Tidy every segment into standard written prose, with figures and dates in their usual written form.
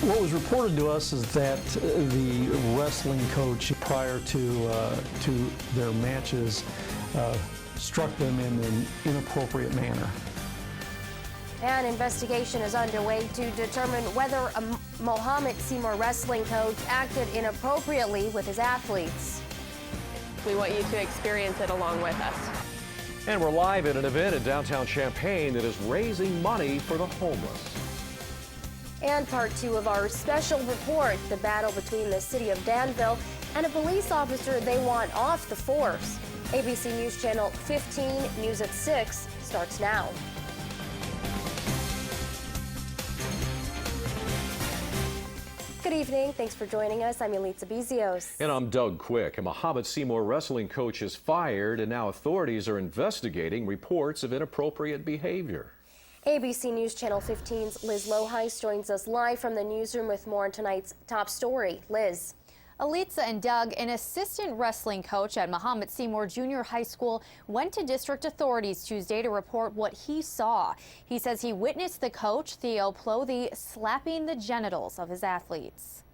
What was reported to us is that the wrestling coach, prior to their matches, struck them in an inappropriate manner. An investigation is underway to determine whether a Mohammed Seymour wrestling coach acted inappropriately with his athletes. We want you to experience it along with us. And we're live at an event in downtown Champaign that is raising money for the homeless. And part two of our special report, the battle between the city of Danville and a police officer they want off the force. ABC News Channel 15, News at 6, starts now. Good evening. Thanks for joining us. I'm Elitsa Bizios. And I'm Doug Quick. A Mohammed Seymour wrestling coach is fired, and now authorities are investigating reports of inappropriate behavior. ABC News Channel 15's Liz Lohuis joins us live from the newsroom with more on tonight's top story. Liz. Elitsa and Doug, an assistant wrestling coach at Mohammed Seymour Junior High School, went to district authorities Tuesday to report what he saw. He says he witnessed the coach, Theo Plothy, slapping the genitals of his athletes.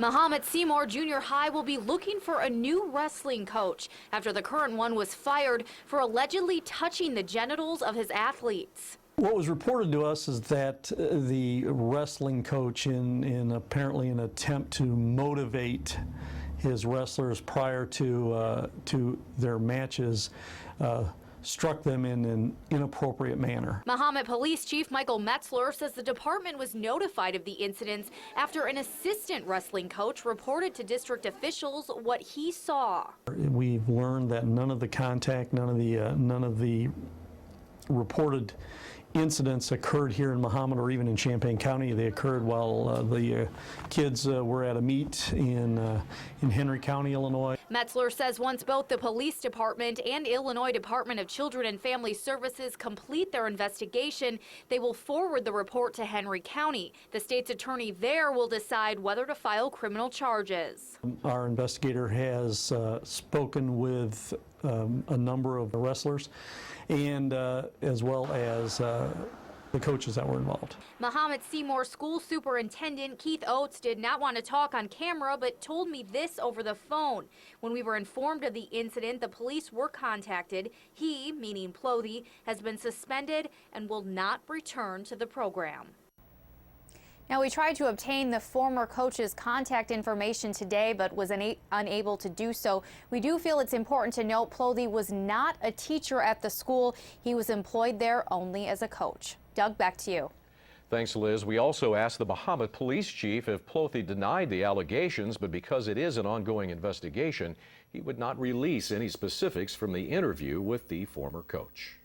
Mohammed Seymour Junior High will be looking for a new wrestling coach after the current one was fired for allegedly touching the genitals of his athletes. What was reported to us is that the wrestling coach, in apparently an attempt to motivate his wrestlers prior to their matches, struck them in an inappropriate manner. Mohammed Police Chief Michael Lederer says the department was notified of the incidents after an assistant wrestling coach reported to district officials what he saw. We've learned that none of the contact, none of the reported incidents occurred here in Mohammed or even in Champaign County. They occurred while the kids were at a meet in Henry County, Illinois. Lederer says once both the police department and Illinois Department of Children and Family Services complete their investigation, they will forward the report to Henry County. The state's attorney there will decide whether to file criminal charges. Our investigator has spoken with a number of wrestlers and as well as the coaches that were involved. Mohammed Seymour School Superintendent Keith Oates did not want to talk on camera, but told me this over the phone. When we were informed of the incident, the police were contacted. He, meaning Plothy, has been suspended and will not return to the program. Now, we tried to obtain the former coach's contact information today, but was unable to do so. We do feel it's important to note Plothy was not a teacher at the school. He was employed there only as a coach. Doug, back to you. Thanks, Liz. We also asked the Mohammed Police Chief if Plothy denied the allegations, but because it is an ongoing investigation, he would not release any specifics from the interview with the former coach.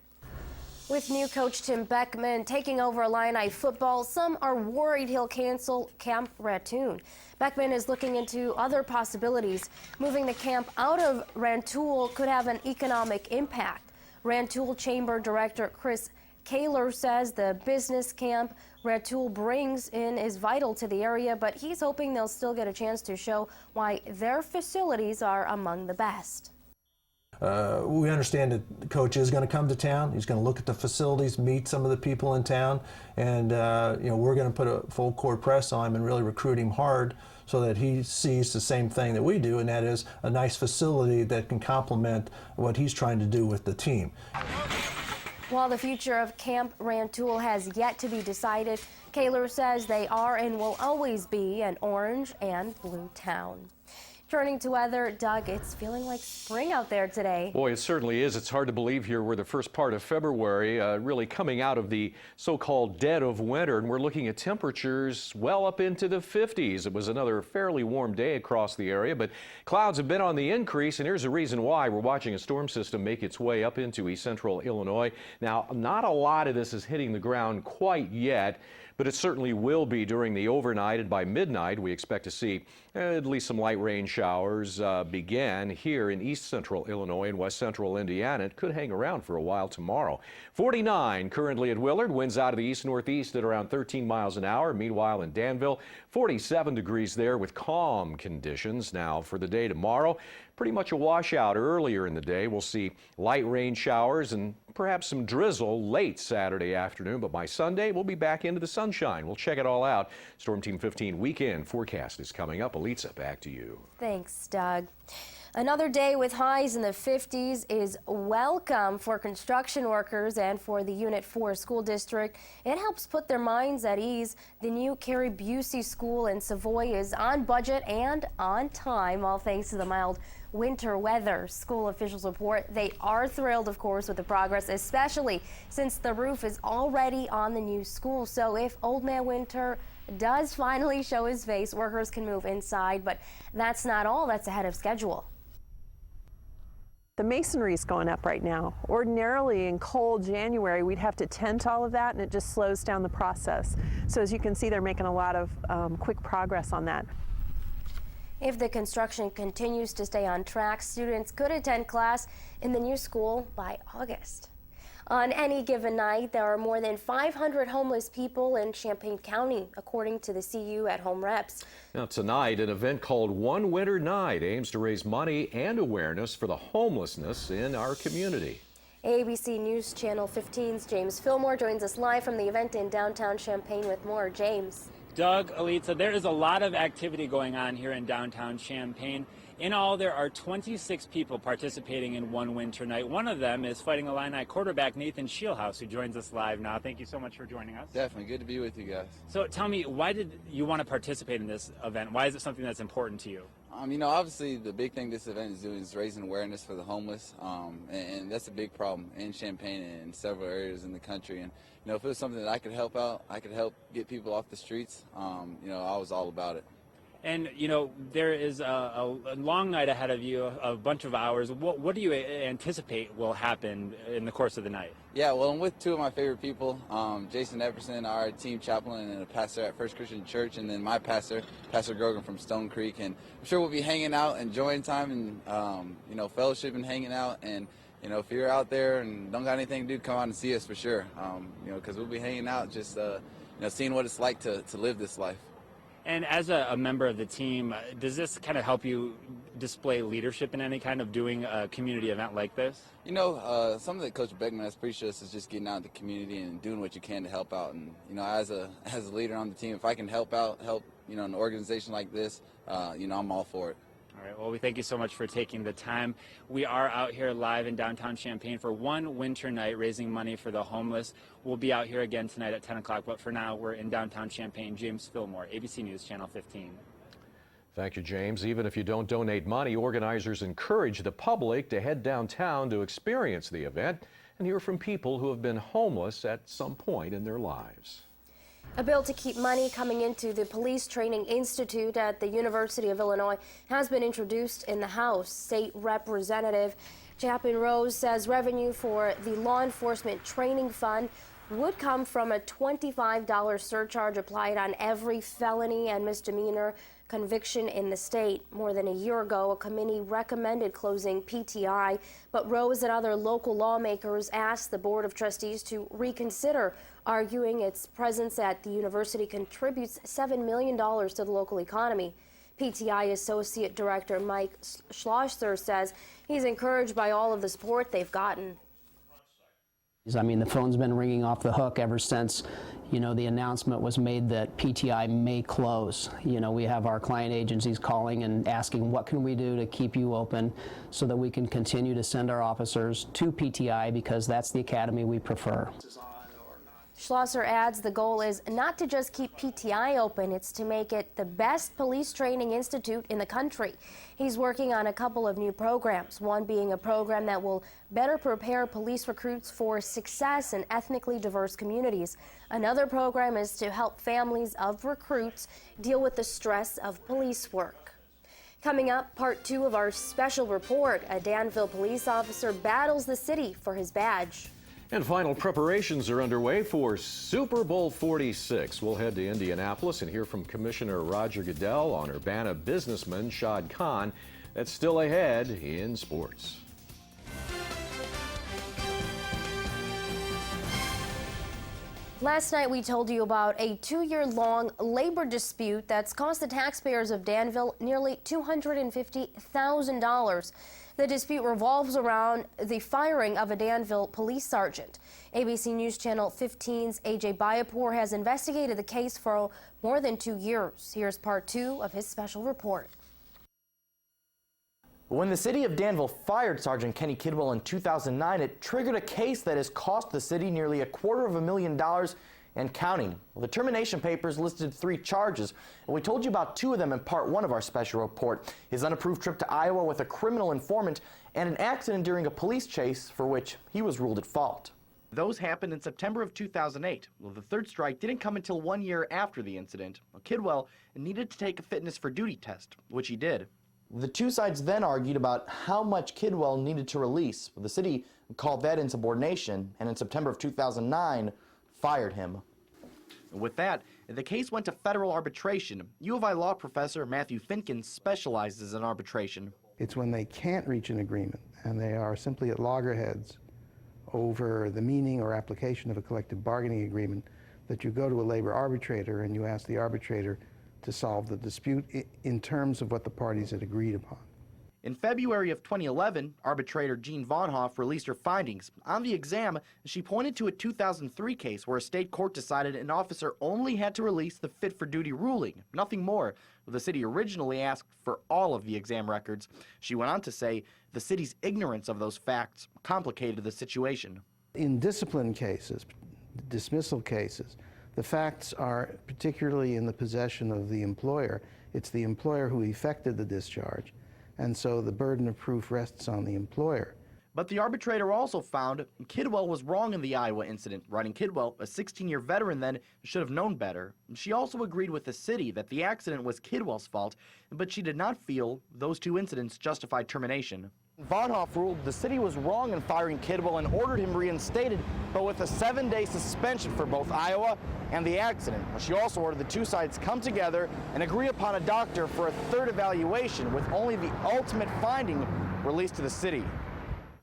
With new coach Tim Beckman taking over Illini football, some are worried he'll cancel Camp Rantoul. Beckman is looking into other possibilities. Moving the camp out of Rantoul could have an economic impact. Rantoul Chamber Director Chris Kaler says the business camp Rantoul brings in is vital to the area, but he's hoping they'll still get a chance to show why their facilities are among the best. We understand that the coach is going to come to town. He's going to look at the facilities, meet some of the people in town, and we're going to put a full court press on him and really recruit him hard so that he sees the same thing that we do, and that is a nice facility that can complement what he's trying to do with the team. While the future of Camp Rantoul has yet to be decided, Kaler says they are and will always be an orange and blue town. Turning to weather, Doug, it's feeling like spring out there today. Boy, it certainly is. It's hard to believe here we're the first part of February, really coming out of the so-called dead of winter, and we're looking at temperatures well up into the 50s. It was another fairly warm day across the area, but clouds have been on the increase, and here's the reason why. We're watching a storm system make its way up into east central Illinois. Now, not a lot of this is hitting the ground quite yet, but it certainly will be during the overnight, and by midnight we expect to see at least some light rain showers begin here in east central Illinois and west central Indiana. It could hang around for a while tomorrow. 49 currently at Willard, winds out of the east-northeast at around 13 miles an hour. Meanwhile in Danville, 47 degrees there with calm conditions. Now for the day tomorrow, pretty much a washout earlier in the day. We'll see light rain showers and Perhaps some drizzle late Saturday afternoon, but by Sunday we'll be back into the sunshine. We'll check it all out. Storm Team 15 weekend forecast is coming up. Elitsa, back to you. Thanks, Doug. Another day with highs in the 50s is welcome for construction workers and for the Unit 4 school district. It helps put their minds at ease. The new Carrie Busey School in Savoy is on budget and on time, all thanks to the mild winter weather. School officials report they are thrilled, of course, with the progress, especially since the roof is already on the new school. So if Old Man Winter does finally show his face, workers can move inside, but that's not all. That's ahead of schedule. The masonry is going up right now. Ordinarily in cold January, we'd have to tent all of that, and it just slows down the process. So as you can see, they're making a lot of quick progress on that. If the construction continues to stay on track, students could attend class in the new school by August. On any given night, there are more than 500 homeless people in Champaign County, according to the CU at Home Reps. Now tonight, an event called One Winter Night aims to raise money and awareness for the homelessness in our community. ABC News Channel 15's James Fillmore joins us live from the event in downtown Champaign with more. James. Doug, Elitsa, there is a lot of activity going on here in downtown Champaign. In all, there are 26 people participating in One Winter Night. One of them is Fighting Illini quarterback Nathan Shielhouse, who joins us live now. Thank you so much for joining us. Definitely. Good to be with you guys. So tell me, why did you want to participate in this event? Why is it something that's important to you? You know, obviously the big thing this event is doing is raising awareness for the homeless, and that's a big problem in Champaign and in several areas in the country. And, you know, if it was something that I could help out, I could help get people off the streets, you know, I was all about it. And, you know, there is a long night ahead of you, a bunch of hours. What do you anticipate will happen in the course of the night? Yeah, well, I'm with two of my favorite people, Jason Epperson, our team chaplain and a pastor at First Christian Church, and then my pastor, Pastor Grogan from Stone Creek. And I'm sure we'll be hanging out, enjoying time, and, you know, fellowship and hanging out. And, you know, if you're out there and don't got anything to do, come out and see us for sure, you know, because we'll be hanging out, just, you know, seeing what it's like to live this life. And as a member of the team, does this kind of help you display leadership in any kind of doing a community event like this? You know, something that Coach Beckman has preached us is just getting out in the community and doing what you can to help out. And, you know, as a leader on the team, if I can help, you know, an organization like this, you know, I'm all for it. All right, well, we thank you so much for taking the time. We are out here live in downtown Champaign for One Winter Night, raising money for the homeless. We'll be out here again tonight at 10 o'clock, but for now, we're in downtown Champaign. James Fillmore, ABC News Channel 15. Thank you, James. Even if you don't donate money, organizers encourage the public to head downtown to experience the event and hear from people who have been homeless at some point in their lives. A bill to keep money coming into the Police Training Institute at the University of Illinois has been introduced in the House. State Representative Chapin Rose says revenue for the Law Enforcement Training Fund would come from a $25 surcharge applied on every felony and misdemeanor conviction in the state. More than a year ago, a committee recommended closing PTI, but Rose and other local lawmakers asked the Board of Trustees to reconsider, arguing its presence at the university contributes $7 million to the local economy. PTI Associate Director Mike Lederer says he's encouraged by all of the support they've gotten. I mean, the phone's been ringing off the hook ever since, you know, the announcement was made that PTI may close. You know, we have our client agencies calling and asking, what can we do to keep you open so that we can continue to send our officers to PTI, because that's the academy we prefer. Schlosser adds the goal is not to just keep PTI open, it's to make it the best police training institute in the country. He's working on a couple of new programs, one being a program that will better prepare police recruits for success in ethnically diverse communities. Another program is to help families of recruits deal with the stress of police work. Coming up, part 2 of our special report, a Danville police officer battles the city for his badge. And final preparations are underway for Super Bowl 46. We'll head to Indianapolis and hear from Commissioner Roger Goodell on Urbana businessman Shad Khan. That's still ahead in sports. Last night we told you about a 2-year-long labor dispute that's cost the taxpayers of Danville nearly $250,000. The dispute revolves around the firing of a Danville police sergeant. ABC News Channel 15's AJ Bayatpour has investigated the case for more than 2 years. Here's part 2 of his special report. When the city of Danville fired Sergeant Kenny Kidwell in 2009, it triggered a case that has cost the city nearly $250,000 and counting. Well, the termination papers listed 3 charges, and we told you about 2 of them in part 1 of our special report: his unapproved trip to Iowa with a criminal informant and an accident during a police chase for which he was ruled at fault. Those happened in September of 2008. Well, the third strike didn't come until 1 year after the incident. Well, Kidwell needed to take a fitness for duty test, which he did. The 2 sides then argued about how much Kidwell needed to release. The city called that insubordination, and in September of 2009, fired him. With that, the case went to federal arbitration. U of I law professor Matthew Finkin specializes in arbitration. It's when they can't reach an agreement and they are simply at loggerheads over the meaning or application of a collective bargaining agreement that you go to a labor arbitrator and you ask the arbitrator to solve the dispute in terms of what the parties had agreed upon. In February of 2011, arbitrator Jean Vonhoff released her findings. On the exam, she pointed to a 2003 case where a state court decided an officer only had to release the fit for duty ruling, nothing more. The city originally asked for all of the exam records. She went on to say the city's ignorance of those facts complicated the situation. In discipline cases, dismissal cases, the facts are particularly in the possession of the employer. It's the employer who effected the discharge, and so the burden of proof rests on the employer. But the arbitrator also found Kidwell was wrong in the Iowa incident, writing Kidwell, a 16-year veteran then, should have known better. She also agreed with the city that the accident was Kidwell's fault, but she did not feel those 2 incidents justified termination. Vonhoff ruled the city was wrong in firing Kidwell and ordered him reinstated, but with a 7-day suspension for both Iowa and the accident. She also ordered the 2 sides come together and agree upon a doctor for a 3rd evaluation, with only the ultimate finding released to the city.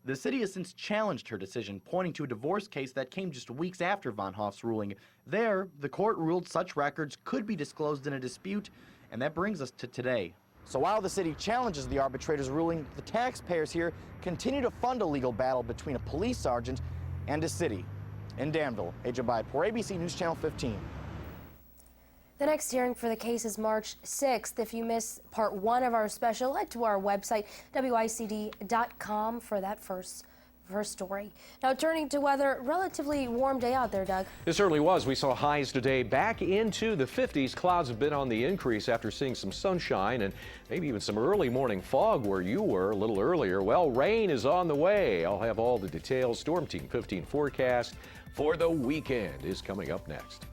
The city has since challenged her decision, pointing to a divorce case that came just weeks after Vonhoff's ruling. There, the court ruled such records could be disclosed in a dispute, and that brings us to today. So while the city challenges the arbitrator's ruling, the taxpayers here continue to fund a legal battle between a police sergeant and a city. In Danville, AJ Bayatpour, ABC News Channel 15. The next hearing for the case is March 6th. If you missed part 1 of our special, head to our website, WICD.com, for that first story. Now turning to weather, relatively warm day out there, Doug. It certainly was. We saw highs today back into the 50s. Clouds have been on the increase after seeing some sunshine and maybe even some early morning fog where you were a little earlier. Well, rain is on the way. I'll have all the details. Storm Team 15 forecast for the weekend is coming up next.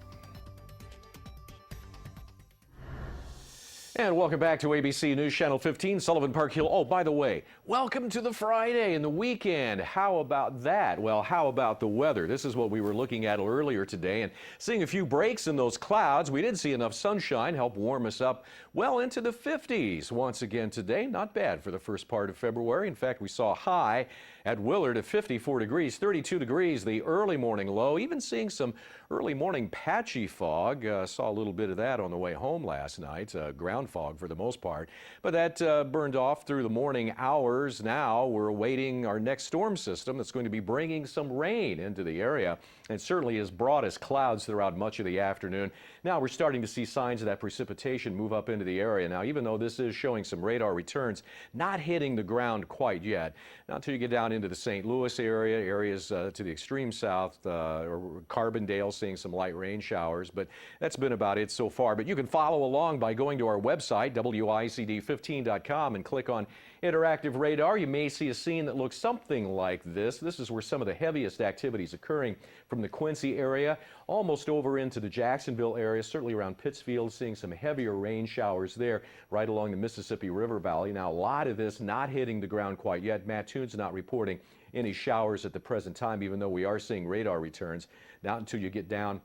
And welcome back to ABC News Channel 15, Sullivan Park Hill. Oh, by the way, welcome to the Friday and the weekend. How about that? Well, how about the weather? This is what we were looking at earlier today, and seeing a few breaks in those clouds. We did see enough sunshine help warm us up well into the 50s once again today. Not bad for the first part of February. In fact, we saw a high at Willard at 54 degrees, 32 degrees the early morning low, even seeing some early morning patchy fog. Saw a little bit of that on the way home last night, ground fog for the most part, but that burned off through the morning hours. Now we're awaiting our next storm system that's going to be bringing some rain into the area, and certainly has brought us clouds throughout much of the afternoon. Now we're starting to see signs of that precipitation move up into the area. Now, even though this is showing some radar returns, not hitting the ground quite yet. Not until you get down into the St. Louis area, areas to the extreme south, or Carbondale, seeing some light rain showers, but that's been about it so far. But you can follow along by going to our website, WICD15.com, and click on Interactive Radar. You may see a scene that looks something like this. This is where some of the heaviest activity is occurring, from the Quincy area almost over into the Jacksonville area, certainly around Pittsfield, seeing some heavier rain showers there right along the Mississippi River Valley. Now, a lot of this not hitting the ground quite yet. Matt Toon's not reporting any showers at the present time, even though we are seeing radar returns. Not until you get down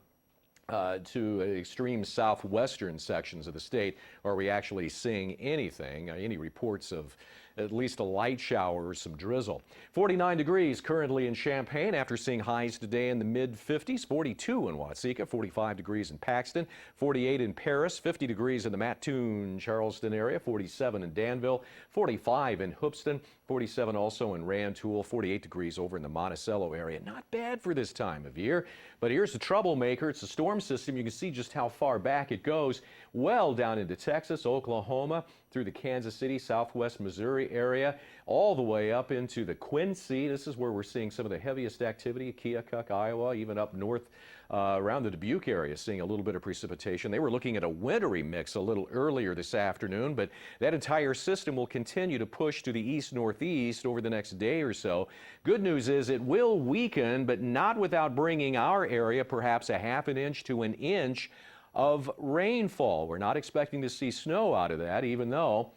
to extreme southwestern sections of the state are we actually seeing anything, any reports of at least a light shower or some drizzle. 49 degrees currently in Champaign after seeing highs today in the mid-50s. 42 in Watseka, 45 degrees in Paxton, 48 in Paris, 50 degrees in the Mattoon, Charleston area, 47 in Danville, 45 in Hoopeston, 47 also in Rantoul, 48 degrees over in the Monticello area. Not bad for this time of year, but here's the troublemaker. It's a storm system. You can see just how far back it goes, well down into Texas, Oklahoma, through the Kansas City, southwest Missouri area, all the way up into the Quincy. This is where we're seeing some of the heaviest activity, Keokuk, Iowa, even up north around the Dubuque area, seeing a little bit of precipitation. They were looking at a wintry mix a little earlier this afternoon, but that entire system will continue to push to the east-northeast over the next day or so. Good news is it will weaken, but not without bringing our area perhaps a half an inch to an inch of rainfall. We're not expecting to see snow out of that, even though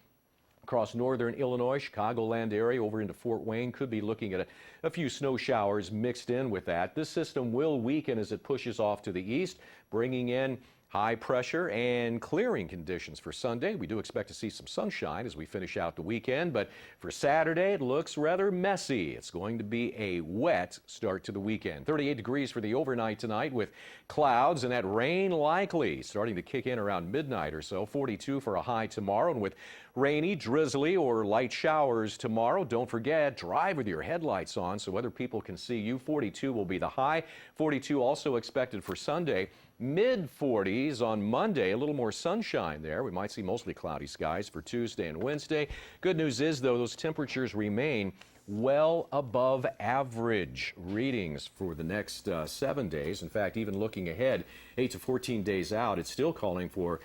across northern Illinois, Chicagoland area over into Fort Wayne could be looking at a few snow showers mixed in with that. This system will weaken as it pushes off to the east, bringing in high pressure and clearing conditions for Sunday. We do expect to see some sunshine as we finish out the weekend, but for Saturday it looks rather messy. It's going to be a wet start to the weekend. 38 degrees for the overnight tonight with clouds and that rain likely starting to kick in around midnight or so. 42 for a high tomorrow, and with rainy, drizzly, or light showers tomorrow. Don't forget, drive with your headlights on so other people can see you. 42 will be the high. 42 also expected for Sunday. Mid-40s on Monday, a little more sunshine there. We might see mostly cloudy skies for Tuesday and Wednesday. Good news is, though, those temperatures remain well above average readings for the next 7 days. In fact, even looking ahead 8 to 14 days out, it's still calling for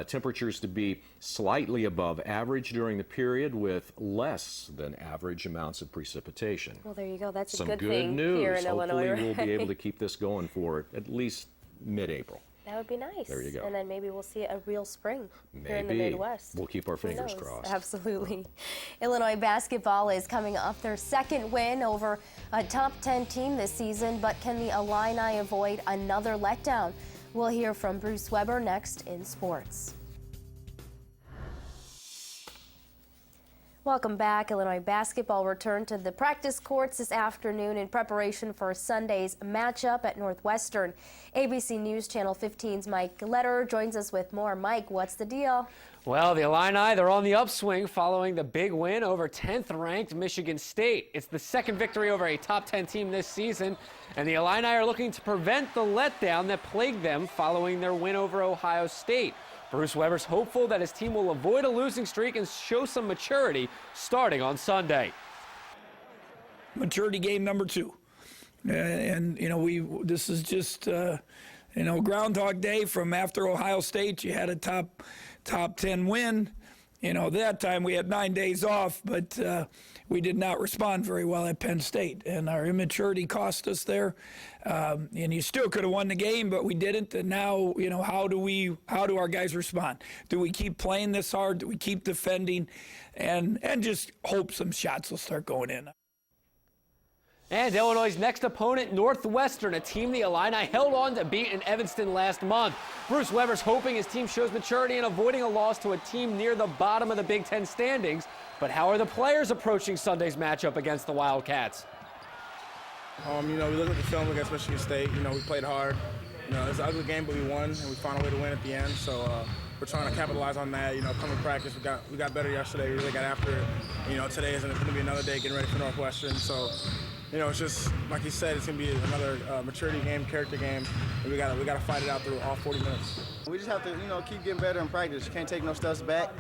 temperatures to be slightly above average during the period with less than average amounts of precipitation. Well, there you go. That's Some a good good thing news. here in Illinois. Hopefully we'll be able to keep this going for at least mid-April. That would be nice. There you go. And then maybe we'll see a real spring here in the Maybe. Midwest. We'll keep our Who fingers knows? crossed. Absolutely. Illinois basketball is coming off their second win over a top 10 team this season, but can the Illini avoid another letdown? We'll hear from Bruce Weber next in sports. Welcome back. Illinois basketball returned to the practice courts this afternoon in preparation for Sunday's matchup at Northwestern. ABC News Channel 15's Mike Lederer joins us with more. Mike, what's the deal? Well, the Illini, they're on the upswing following the big win over 10th-ranked Michigan State. It's the second victory over a top 10 team this season, and the Illini are looking to prevent the letdown that plagued them following their win over Ohio State. Bruce Weber's hopeful that his team will avoid a losing streak and show some maturity starting on Sunday. Maturity game number 2. And you know, this is just, you know, Groundhog Day from after Ohio State. You had a top 10 win. You know, that time we had 9 days off, but we did not respond very well at Penn State, and our immaturity cost us there. And you still could have won the game, but we didn't. And now, you know, how do our guys respond? Do we keep playing this hard? Do we keep defending, and just hope some shots will start going in? And Illinois' next opponent, Northwestern, a team the Illini held on to beat in Evanston last month. Bruce Weber's hoping his team shows maturity in avoiding a loss to a team near the bottom of the Big Ten standings. But how are the players approaching Sunday's matchup against the Wildcats? You know, we look at the film against Michigan State. You know, we played hard. You know, it's an ugly game, but we won, and we found a way to win at the end. So we're trying to capitalize on that. You know, coming to practice, we got better yesterday. We really got after it. You know, today is going to be another day getting ready for Northwestern. So, you know, it's just like he said, it's going to be another maturity game, character game, and we got to fight it out through all 40 minutes. We just have to, you know, keep getting better in practice. You can't take no steps back.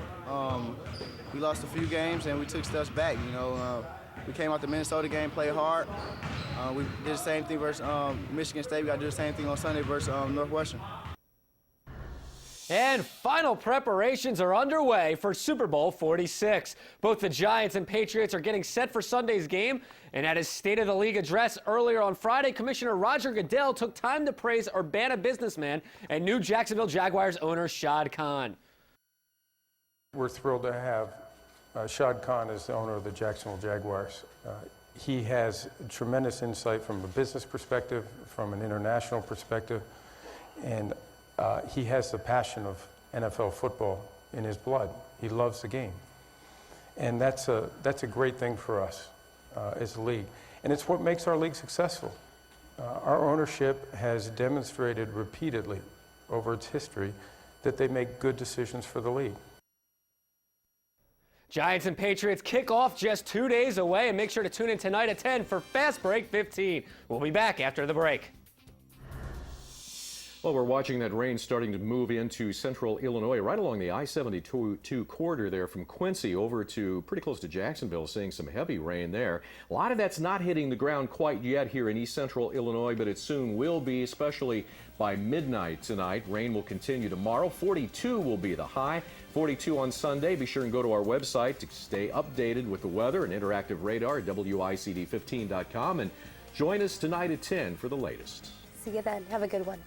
We lost a few games, and we took steps back. You know, we came out the Minnesota game, played hard. We did the same thing versus Michigan State. We got to do the same thing on Sunday versus Northwestern. And final preparations are underway for Super Bowl 46. Both the Giants and Patriots are getting set for Sunday's game. And at his State of the League address earlier on Friday, Commissioner Roger Goodell took time to praise Urbana businessman and new Jacksonville Jaguars owner Shad Khan. We're thrilled to have Shad Khan as the owner of the Jacksonville Jaguars. He has tremendous insight from a business perspective, from an international perspective, and he has the passion of NFL football in his blood. He loves the game. And that's a great thing for us as a league. And it's what makes our league successful. Our ownership has demonstrated repeatedly over its history that they make good decisions for the league. Giants and Patriots kick off just 2 days away, and make sure to tune in tonight at 10 for Fast Break 15. We'll be back after the break. Well, we're watching that rain starting to move into central Illinois, right along the I-72 corridor there from Quincy over to pretty close to Jacksonville, seeing some heavy rain there. A lot of that's not hitting the ground quite yet here in east central Illinois, but it soon will be, especially by midnight tonight. Rain will continue tomorrow. 42 will be the high, 42 on Sunday. Be sure and go to our website to stay updated with the weather and interactive radar at WICD15.com, and join us tonight at 10 for the latest. See you then. Have a good one.